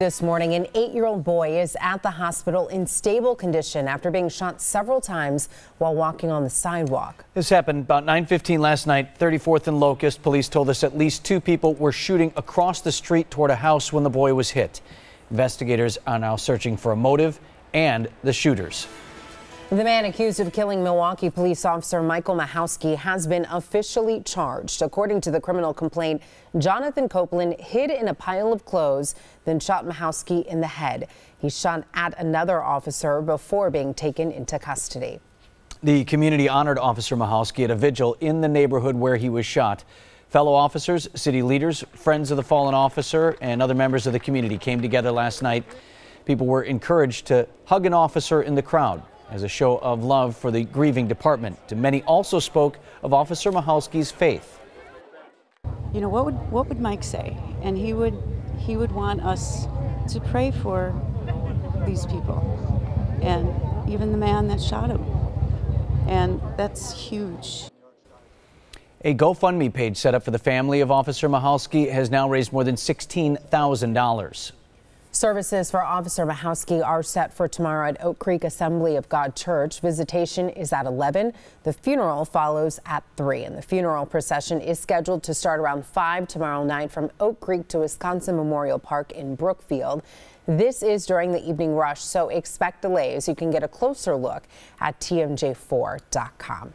This morning, an 8-year-old boy is at the hospital in stable condition after being shot several times while walking on the sidewalk. This happened about 9:15 last night, 34th and Locust. Police told us at least 2 people were shooting across the street toward a house when the boy was hit. Investigators are now searching for a motive and the shooters. The man accused of killing Milwaukee police officer Michael Mahowski has been officially charged. According to the criminal complaint, Jonathan Copeland hid in a pile of clothes, then shot Mahowski in the head. He shot at another officer before being taken into custody. The community honored Officer Mahowski at a vigil in the neighborhood where he was shot. Fellow officers, city leaders, friends of the fallen officer, and other members of the community came together last night. People were encouraged to hug an officer in the crowd as a show of love for the grieving department. Many also spoke of Officer Mahowski's faith. You know, what would Mike say? And he would want us to pray for these people, and even the man that shot him. And that's huge. A GoFundMe page set up for the family of Officer Mahowski has now raised more than $16,000. Services for Officer Mahowski are set for tomorrow at Oak Creek Assembly of God Church. Visitation is at 11. The funeral follows at 3. And the funeral procession is scheduled to start around 5 tomorrow night from Oak Creek to Wisconsin Memorial Park in Brookfield. This is during the evening rush, so expect delays. You can get a closer look at tmj4.com.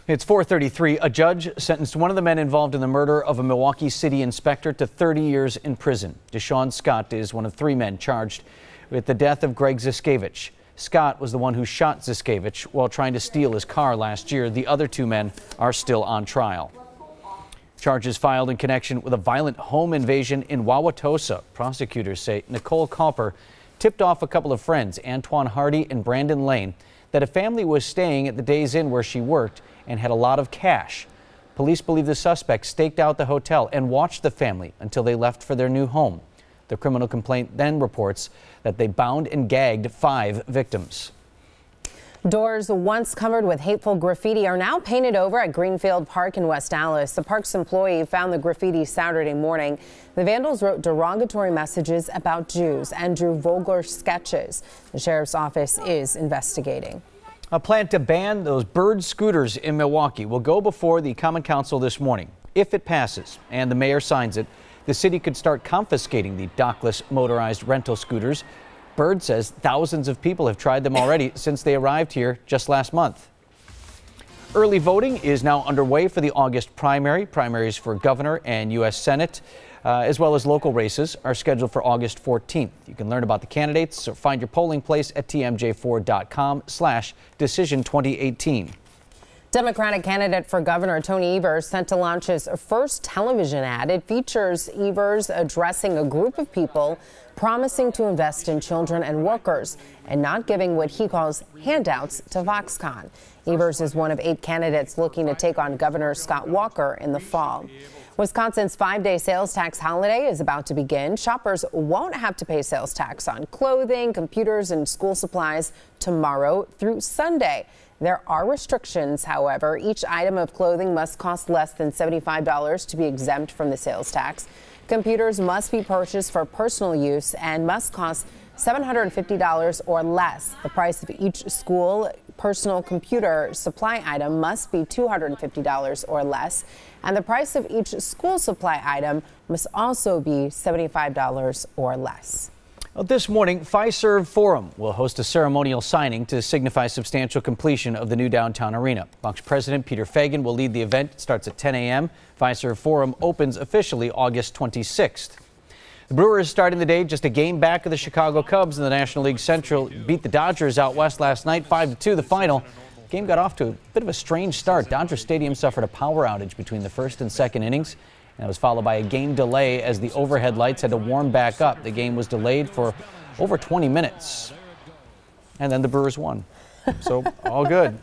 It's 4:33. A judge sentenced one of the men involved in the murder of a Milwaukee city inspector to 30 years in prison. Deshaun Scott is one of 3 men charged with the death of Greg Ziskevich. Scott was the one who shot Ziskevich while trying to steal his car last year. The other 2 men are still on trial. Charges filed in connection with a violent home invasion in Wauwatosa. Prosecutors say Nicole Copper tipped off a couple of friends, Antoine Hardy and Brandon Lane, that a family was staying at the Days Inn where she worked and had a lot of cash. Police believe the suspect staked out the hotel and watched the family until they left for their new home. The criminal complaint then reports that they bound and gagged 5 victims. Doors once covered with hateful graffiti are now painted over at Greenfield Park in West Allis. The park's employee found the graffiti Saturday morning. The vandals wrote derogatory messages about Jews and drew vulgar sketches. The sheriff's office is investigating. A plan to ban those bird scooters in Milwaukee will go before the Common Council this morning. If it passes and the mayor signs it, the city could start confiscating the dockless motorized rental scooters. Bird says thousands of people have tried them already since they arrived here just last month. Early voting is now underway for the August primary. Primaries for governor and U.S. Senate, as well as local races, are scheduled for August 14th. You can learn about the candidates or find your polling place at tmj4.com/decision2018. Democratic candidate for governor Tony Evers set to launch his first television ad. It features Evers addressing a group of people promising to invest in children and workers and not giving what he calls handouts to Foxconn. Evers is one of 8 candidates looking to take on Governor Scott Walker in the fall. Wisconsin's 5-day sales tax holiday is about to begin. Shoppers won't have to pay sales tax on clothing, computers, and school supplies tomorrow through Sunday. There are restrictions, however. Each item of clothing must cost less than $75 to be exempt from the sales tax. Computers must be purchased for personal use and must cost $750 or less. The price of each school personal computer supply item must be $250 or less, and the price of each school supply item must also be $75 or less. Well, this morning, Fiserv Forum will host a ceremonial signing to signify substantial completion of the new downtown arena. Bucks President Peter Fagan will lead the event. It starts at 10 a.m. Fiserv Forum opens officially August 26th. The Brewers starting the day just a game back of the Chicago Cubs in the National League Central. Beat the Dodgers out west last night, 5-2 the final. Game got off to a bit of a strange start. Dodger Stadium suffered a power outage between the first and second innings. And it was followed by a game delay as the overhead lights had to warm back up. The game was delayed for over 20 minutes. And then the Brewers won. So all good.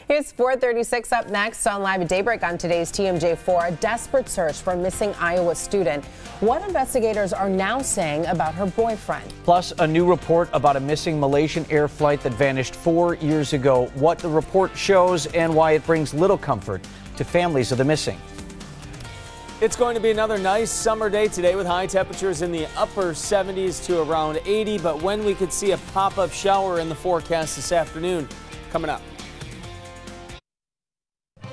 It's 4:36 up next on Live at Daybreak on today's TMJ4. A desperate search for a missing Iowa student. What investigators are now saying about her boyfriend. Plus a new report about a missing Malaysian air flight that vanished 4 years ago. What the report shows and why it brings little comfort to families of the missing. It's going to be another nice summer day today with high temperatures in the upper 70s to around 80, but when we could see a pop-up shower in the forecast this afternoon coming up. All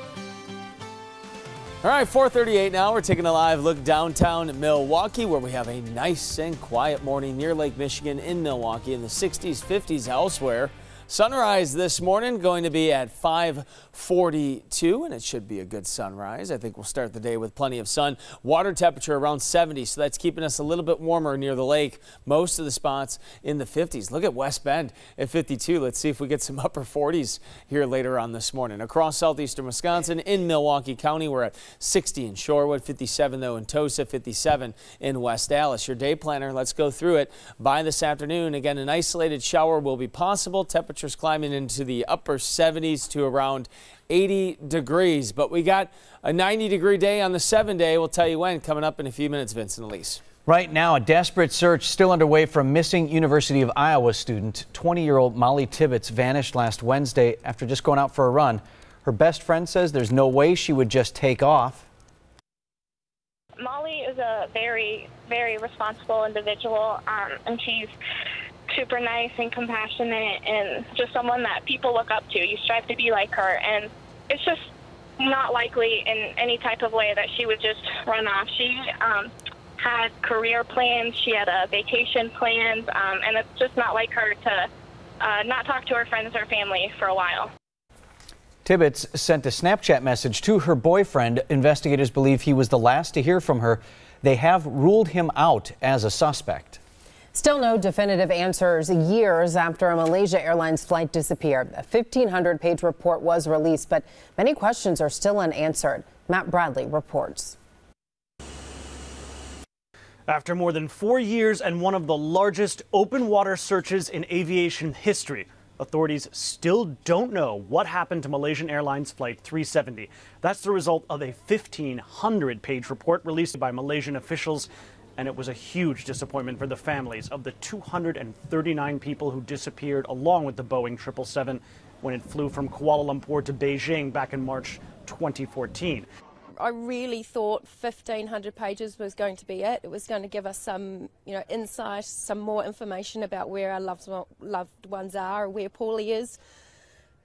right, 4:38 now. We're taking a live look downtown Milwaukee, where we have a nice and quiet morning near Lake Michigan in Milwaukee, in the 60s, 50s elsewhere. Sunrise this morning going to be at 5:42, and it should be a good sunrise. I think we'll start the day with plenty of sun. Water temperature around 70, so that's keeping us a little bit warmer near the lake. Most of the spots in the 50s. Look at West Bend at 52. Let's see if we get some upper 40s here later on this morning. Across southeastern Wisconsin, in Milwaukee County, we're at 60 in Shorewood, 57 though in Tosa, 57 in West Allis. Your day planner, let's go through it. By this afternoon, again, an isolated shower will be possible. Temperatures climbing into the upper 70s to around 80 degrees. But we got a 90-degree day on the 7-day. We'll tell you when coming up in a few minutes, Vince and Elise. Right now, a desperate search still underway for a missing University of Iowa student. 20-year-old Molly Tibbetts vanished last Wednesday after just going out for a run. Her best friend says there's no way she would just take off. Molly is a very, very responsible individual, and she's super nice and compassionate and just someone that people look up to. You strive to be like her, and it's just not likely in any type of way that she would just run off. She had career plans, she had a vacation plans, and it's just not like her to not talk to her friends or family for a while. Tibbetts sent a Snapchat message to her boyfriend. Investigators believe he was the last to hear from her. They have ruled him out as a suspect. Still no definitive answers years after a Malaysia Airlines flight disappeared. A 1,500-page report was released, but many questions are still unanswered. Matt Bradley reports. After more than 4 years and one of the largest open water searches in aviation history, authorities still don't know what happened to Malaysian Airlines Flight 370. That's the result of a 1,500-page report released by Malaysian officials. And it was a huge disappointment for the families of the 239 people who disappeared along with the Boeing 777 when it flew from Kuala Lumpur to Beijing back in March 2014. I really thought 1,500 pages was going to be it. It was going to give us some, insight, some more information about where our loved ones are, or where Paulie is.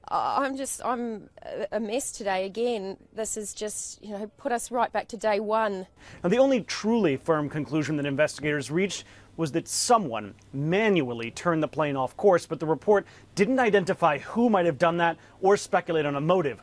I'm a mess today again. This is just, put us right back to day one. Now, the only truly firm conclusion that investigators reached was that someone manually turned the plane off course, but the report didn't identify who might have done that or speculate on a motive.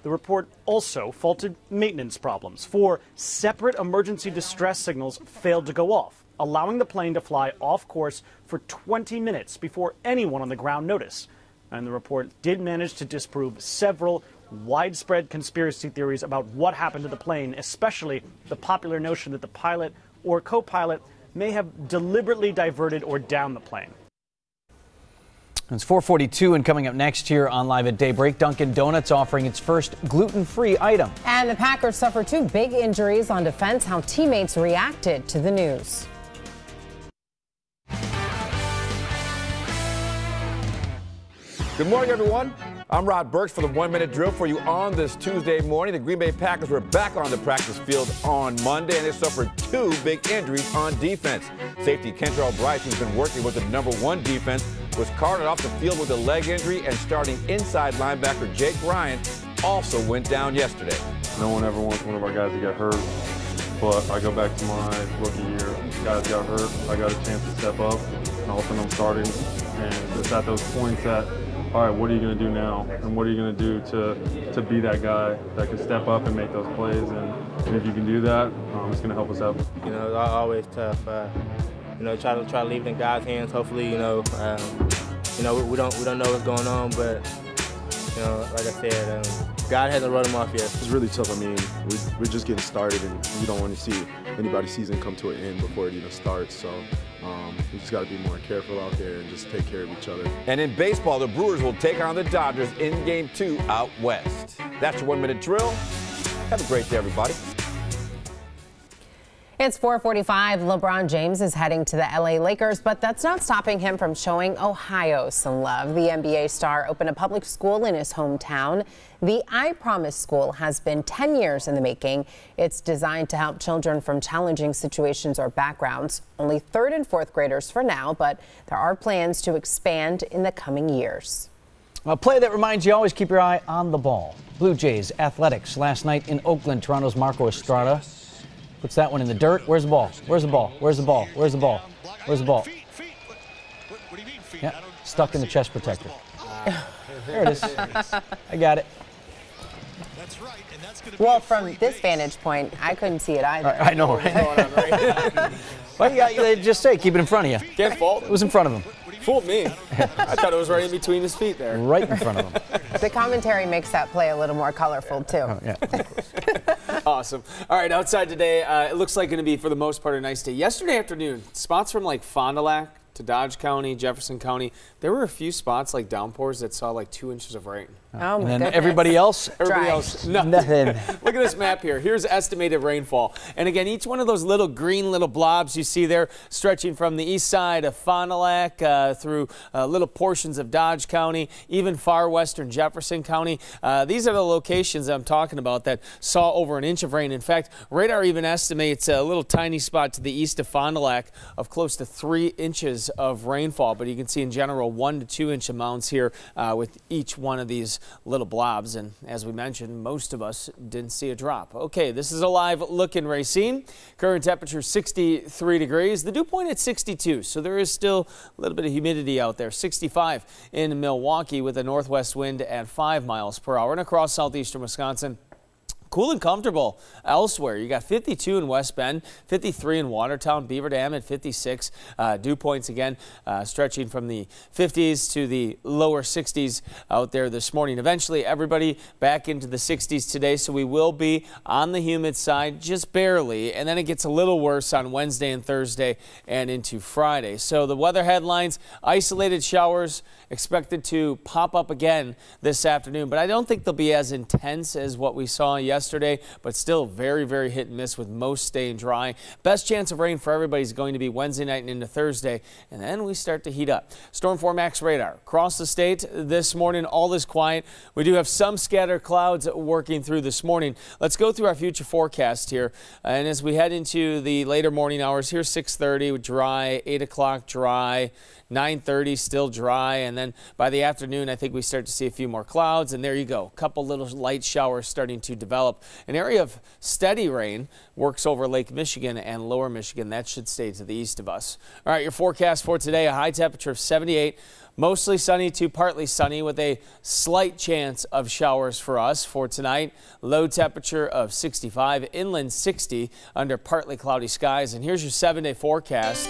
The report also faulted maintenance problems. 4 separate emergency distress signals failed to go off, allowing the plane to fly off course for 20 minutes before anyone on the ground noticed. And the report did manage to disprove several widespread conspiracy theories about what happened to the plane, especially the popular notion that the pilot or co-pilot may have deliberately diverted or downed the plane. It's 4:42, and coming up next here on Live at Daybreak, Dunkin' Donuts offering its first gluten-free item. And the Packers suffered 2 big injuries on defense, how teammates reacted to the news. Good morning, everyone. I'm Rod Burks for the 1-minute drill for you on this Tuesday morning. The Green Bay Packers were back on the practice field on Monday, and they suffered 2 big injuries on defense. Safety Kentrell Bryce, who's been working with the #1 defense, was carted off the field with a leg injury, and starting inside linebacker Jake Ryan also went down yesterday. No one ever wants one of our guys to get hurt, but I go back to my rookie year. Guys got hurt, I got a chance to step up, and all of a sudden I'm starting, and it's at those points that, all right, what are you going to do now? And what are you going to do to be that guy that can step up and make those plays? And if you can do that, it's going to help us out. It's always tough. Try to leave it in God's hands. Hopefully, we don't know what's going on, but like I said, God hasn't wrote him off yet. It's really tough. I mean, we're just getting started, and we don't want to see anybody's season come to an end before it even starts. So we just got to be more careful out there and just take care of each other. And in baseball, the Brewers will take on the Dodgers in Game 2 out west. That's your 1-minute drill. Have a great day, everybody. It's 4:45. LeBron James is heading to the LA Lakers, but that's not stopping him from showing Ohio some love. The NBA star opened a public school in his hometown. The I Promise School has been 10 years in the making. It's designed to help children from challenging situations or backgrounds. Only 3rd and 4th graders for now, but there are plans to expand in the coming years. A play that reminds you always keep your eye on the ball. Blue Jays athletics last night in Oakland. Toronto's Marco Estrada puts that one in the dirt. Where's the ball? Where's the ball? Where's the ball? Where's the ball? Where's the ball? Yeah, stuck in the chest protector. There it is. I got it. Well, from this vantage point, I couldn't see it either. I know, right? Well, you just say, keep it in front of you. Can't fault. It was in front of him. Fooled me. I thought it was right in between his feet there. Right in front of him. The commentary makes that play a little more colorful, too. Oh, yeah. Awesome. All right, outside today, it looks like going to be, for the most part, a nice day. Yesterday afternoon, spots from like Fond du Lac to Dodge County, Jefferson County, there were a few spots like downpours that saw like 2 inches of rain. Oh, my goodness. Everybody else? Everybody else, nothing. Look at this map here. Here's estimated rainfall. And again, each one of those little green little blobs you see there stretching from the east side of Fond du Lac through little portions of Dodge County, even far western Jefferson County. These are the locations I'm talking about that saw over an inch of rain. In fact, radar even estimates a little tiny spot to the east of Fond du Lac of close to 3 inches of rainfall. But you can see in general 1 to 2 inch amounts here with each one of these little blobs, and as we mentioned, most of us didn't see a drop. Okay, this is a live look in Racine. Current temperature 63 degrees, the dew point at 62, so there is still a little bit of humidity out there. 65 in Milwaukee with a northwest wind at 5 miles per hour, and across southeastern Wisconsin, cool and comfortable elsewhere. You got 52 in West Bend, 53 in Watertown, Beaver Dam at 56. Dew points again stretching from the 50s to the lower 60s out there this morning. Eventually everybody back into the 60s today, so we will be on the humid side just barely, and then it gets a little worse on Wednesday and Thursday and into Friday. So the weather headlines: isolated showers expected to pop up again this afternoon, but I don't think they'll be as intense as what we saw yesterday, but still very, very hit and miss with most staying dry. Best chance of rain for everybody is going to be Wednesday night and into Thursday, and then we start to heat up. Storm 4 Max radar across the state this morning, all is quiet. We do have some scattered clouds working through this morning. Let's go through our future forecast here, and as we head into the later morning hours, here's 6:30 dry, 8 o'clock dry, 9:30 still dry, and then by the afternoon I think we start to see a few more clouds, and there you go, a couple little light showers starting to develop. An area of steady rain works over Lake Michigan and lower Michigan. That should stay to the east of us. All right, your forecast for today: a high temperature of 78, mostly sunny to partly sunny with a slight chance of showers for us for tonight. Low temperature of 65, inland 60 under partly cloudy skies. And here's your 7-day forecast.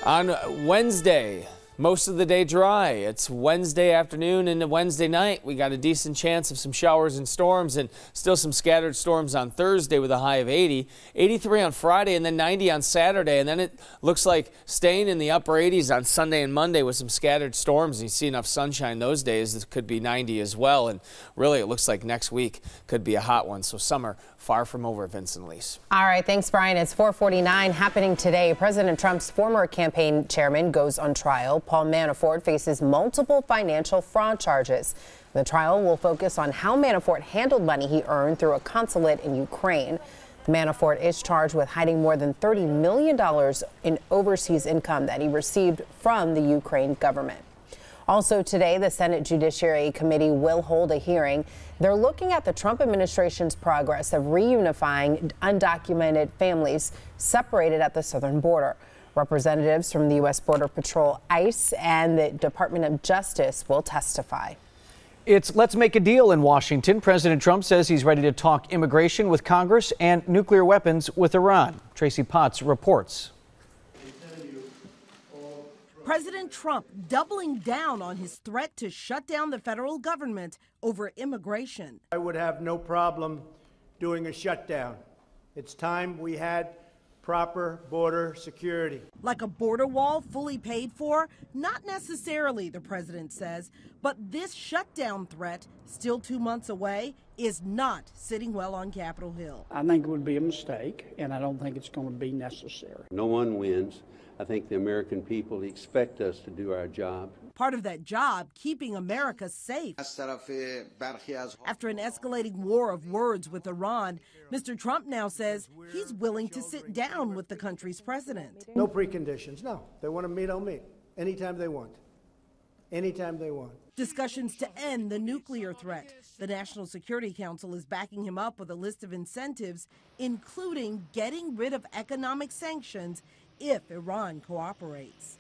On Wednesday, most of the day dry. It's Wednesday afternoon into Wednesday night. We got a decent chance of some showers and storms, and still some scattered storms on Thursday with a high of 80. 83 on Friday, and then 90 on Saturday. And then it looks like staying in the upper 80s on Sunday and Monday with some scattered storms. You see enough sunshine those days, it could be 90 as well. And really, it looks like next week could be a hot one. So summer far from over, Vincent Lease. All right, thanks, Brian. It's 4:49 happening today. President Trump's former campaign chairman goes on trial. Paul Manafort faces multiple financial fraud charges. The trial will focus on how Manafort handled money he earned through a consulate in Ukraine. Manafort is charged with hiding more than $30 million in overseas income that he received from the Ukraine government. Also today, the Senate Judiciary Committee will hold a hearing. They're looking at the Trump administration's progress of reunifying undocumented families separated at the southern border. Representatives from the U.S. Border Patrol, ICE, and the Department of Justice will testify. It's let's make a deal in Washington. President Trump says he's ready to talk immigration with Congress and nuclear weapons with Iran. Tracy Potts reports. President Trump doubling down on his threat to shut down the federal government over immigration. I would have no problem doing a shutdown. It's time we had proper border security. Like a border wall fully paid for? Not necessarily, the president says, but this shutdown threat, still 2 months away, is not sitting well on Capitol Hill. I think it would be a mistake, and I don't think it's going to be necessary. No one wins. I think the American people expect us to do our job. Part of that job, keeping America safe. After an escalating war of words with Iran, Mr. Trump now says he's willing to sit down with the country's president. No preconditions, no. They want to meet, I'll meet. Anytime they want. Anytime they want. Discussions to end the nuclear threat. The National Security Council is backing him up with a list of incentives, including getting rid of economic sanctions if Iran cooperates.